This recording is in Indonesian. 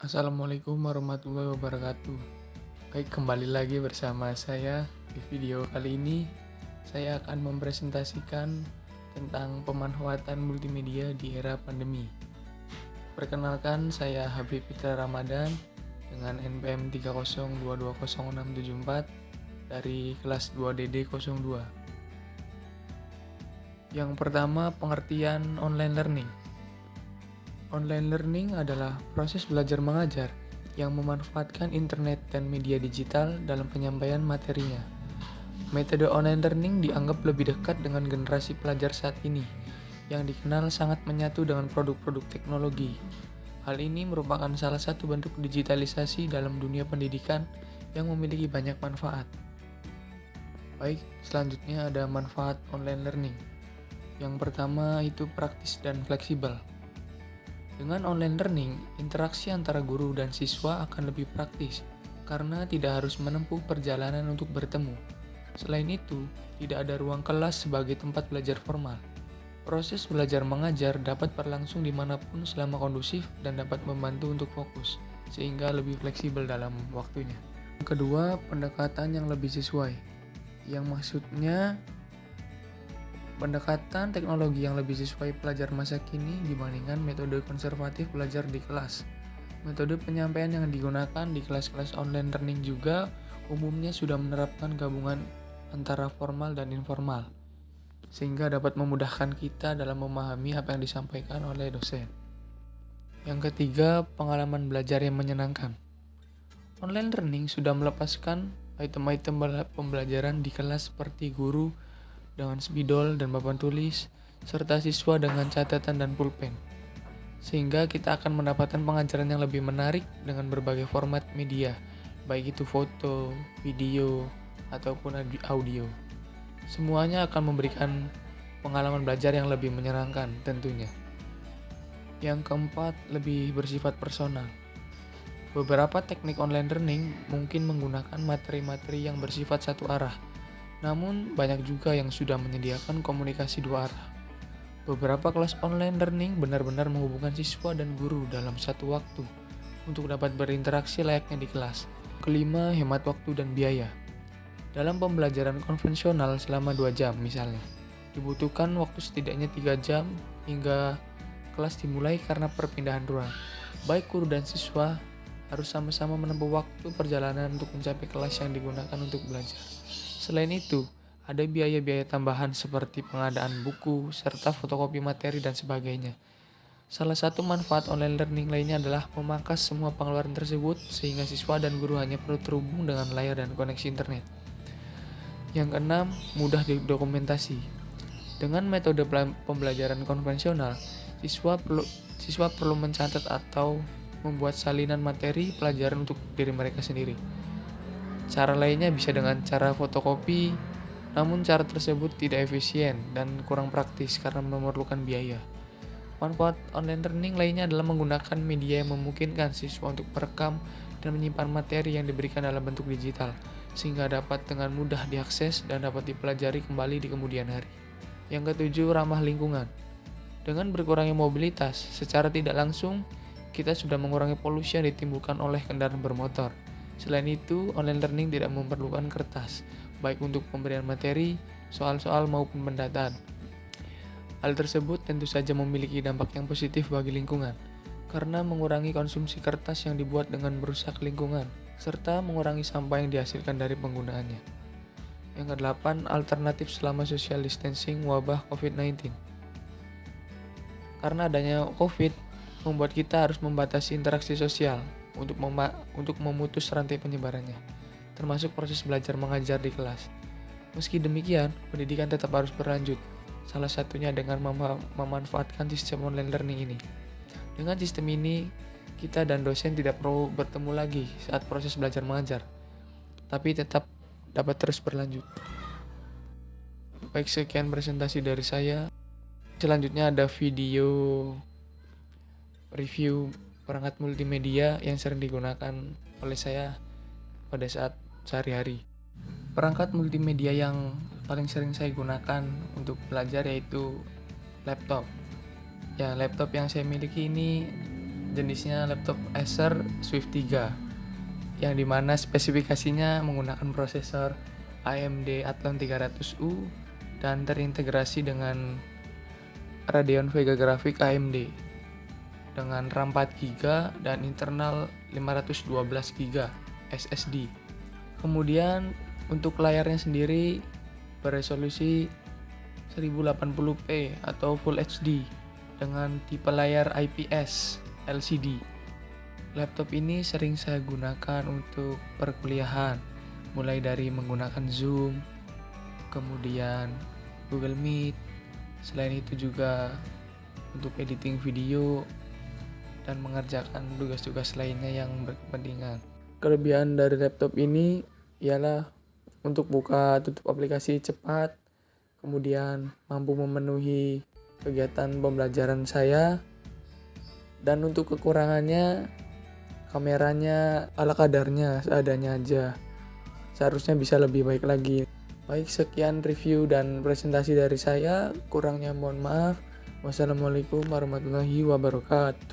Assalamualaikum warahmatullahi wabarakatuh. Baik, kembali lagi bersama saya. Di video kali ini, saya akan mempresentasikan tentang pemanfaatan multimedia di era pandemi. Perkenalkan, saya Habib Fitra Ramadan dengan NPM 302200674 dari kelas 2DD02. Yang pertama, pengertian online learning. Online learning adalah proses belajar mengajar yang memanfaatkan internet dan media digital dalam penyampaian materinya. Metode online learning dianggap lebih dekat dengan generasi pelajar saat ini, yang dikenal sangat menyatu dengan produk-produk teknologi. Hal ini merupakan salah satu bentuk digitalisasi dalam dunia pendidikan yang memiliki banyak manfaat. Baik, selanjutnya ada manfaat online learning. Yang pertama itu praktis dan fleksibel. Dengan online learning, interaksi antara guru dan siswa akan lebih praktis karena tidak harus menempuh perjalanan untuk bertemu. Selain itu, tidak ada ruang kelas sebagai tempat belajar formal. Proses belajar mengajar dapat berlangsung dimanapun selama kondusif dan dapat membantu untuk fokus, sehingga lebih fleksibel dalam waktunya. Kedua, pendekatan yang lebih sesuai. Yang maksudnya pendekatan teknologi yang lebih sesuai pelajar masa kini dibandingkan metode konservatif belajar di kelas. Metode penyampaian yang digunakan di kelas-kelas online learning juga umumnya sudah menerapkan gabungan antara formal dan informal, sehingga dapat memudahkan kita dalam memahami apa yang disampaikan oleh dosen. Yang ketiga, pengalaman belajar yang menyenangkan. Online learning sudah melepaskan item-item pembelajaran di kelas seperti guru dengan spidol dan papan tulis, serta siswa dengan catatan dan pulpen. Sehingga kita akan mendapatkan pengajaran yang lebih menarik dengan berbagai format media, baik itu foto, video, ataupun audio. Semuanya akan memberikan pengalaman belajar yang lebih menyenangkan tentunya. Yang keempat, lebih bersifat personal. Beberapa teknik online learning mungkin menggunakan materi-materi yang bersifat satu arah, namun, banyak juga yang sudah menyediakan komunikasi dua arah. Beberapa kelas online learning benar-benar menghubungkan siswa dan guru dalam satu waktu untuk dapat berinteraksi layaknya di kelas. Kelima, hemat waktu dan biaya. Dalam pembelajaran konvensional selama 2 jam misalnya, dibutuhkan waktu setidaknya 3 jam hingga kelas dimulai karena perpindahan ruang. Baik guru dan siswa harus sama-sama menempuh waktu perjalanan untuk mencapai kelas yang digunakan untuk belajar. Selain itu, ada biaya-biaya tambahan seperti pengadaan buku, serta fotokopi materi dan sebagainya. Salah satu manfaat online learning lainnya adalah memangkas semua pengeluaran tersebut sehingga siswa dan guru hanya perlu terhubung dengan layar dan koneksi internet. Yang keenam, mudah didokumentasi. Dengan metode pembelajaran konvensional, siswa perlu mencatat atau membuat salinan materi pelajaran untuk diri mereka sendiri. Cara lainnya bisa dengan cara fotokopi, namun cara tersebut tidak efisien dan kurang praktis karena memerlukan biaya. Manfaat online learning lainnya adalah menggunakan media yang memungkinkan siswa untuk merekam dan menyimpan materi yang diberikan dalam bentuk digital, sehingga dapat dengan mudah diakses dan dapat dipelajari kembali di kemudian hari. Yang ketujuh, ramah lingkungan. Dengan berkurangnya mobilitas, secara tidak langsung, kita sudah mengurangi polusi yang ditimbulkan oleh kendaraan bermotor. Selain itu, online learning tidak memerlukan kertas, baik untuk pemberian materi, soal-soal maupun pendataan. Hal tersebut tentu saja memiliki dampak yang positif bagi lingkungan, karena mengurangi konsumsi kertas yang dibuat dengan merusak lingkungan, serta mengurangi sampah yang dihasilkan dari penggunaannya. Yang kedelapan, alternatif selama social distancing wabah COVID-19. Karena adanya COVID, membuat kita harus membatasi interaksi sosial untuk memutus rantai penyebarannya, termasuk proses belajar mengajar di kelas. Meski demikian, pendidikan tetap harus berlanjut, salah satunya dengan memanfaatkan sistem online learning ini. Dengan sistem ini, kita dan dosen tidak perlu bertemu lagi saat proses belajar mengajar, tapi tetap dapat terus berlanjut. Baik, sekian presentasi dari saya. Selanjutnya ada video review perangkat multimedia yang sering digunakan oleh saya pada saat sehari-hari. Perangkat multimedia yang paling sering saya gunakan untuk belajar yaitu laptop. Ya, laptop yang saya miliki ini jenisnya laptop Acer Swift 3, yang dimana spesifikasinya menggunakan prosesor AMD Athlon 300U dan terintegrasi dengan Radeon Vega Graphics AMD dengan RAM 4GB dan internal 512GB SSD. Kemudian untuk layarnya sendiri beresolusi 1080p atau Full HD dengan tipe layar IPS LCD. Laptop ini sering saya gunakan untuk perkuliahan, mulai dari menggunakan Zoom, kemudian Google Meet. Selain itu juga untuk editing video dan mengerjakan tugas-tugas lainnya yang berkepentingan. Kelebihan dari laptop ini ialah untuk buka tutup aplikasi cepat, kemudian mampu memenuhi kegiatan pembelajaran saya, dan untuk kekurangannya kameranya ala kadarnya, seadanya aja. Seharusnya bisa lebih baik lagi. Baik, sekian review dan presentasi dari saya. Kurangnya mohon maaf. Wassalamualaikum warahmatullahi wabarakatuh.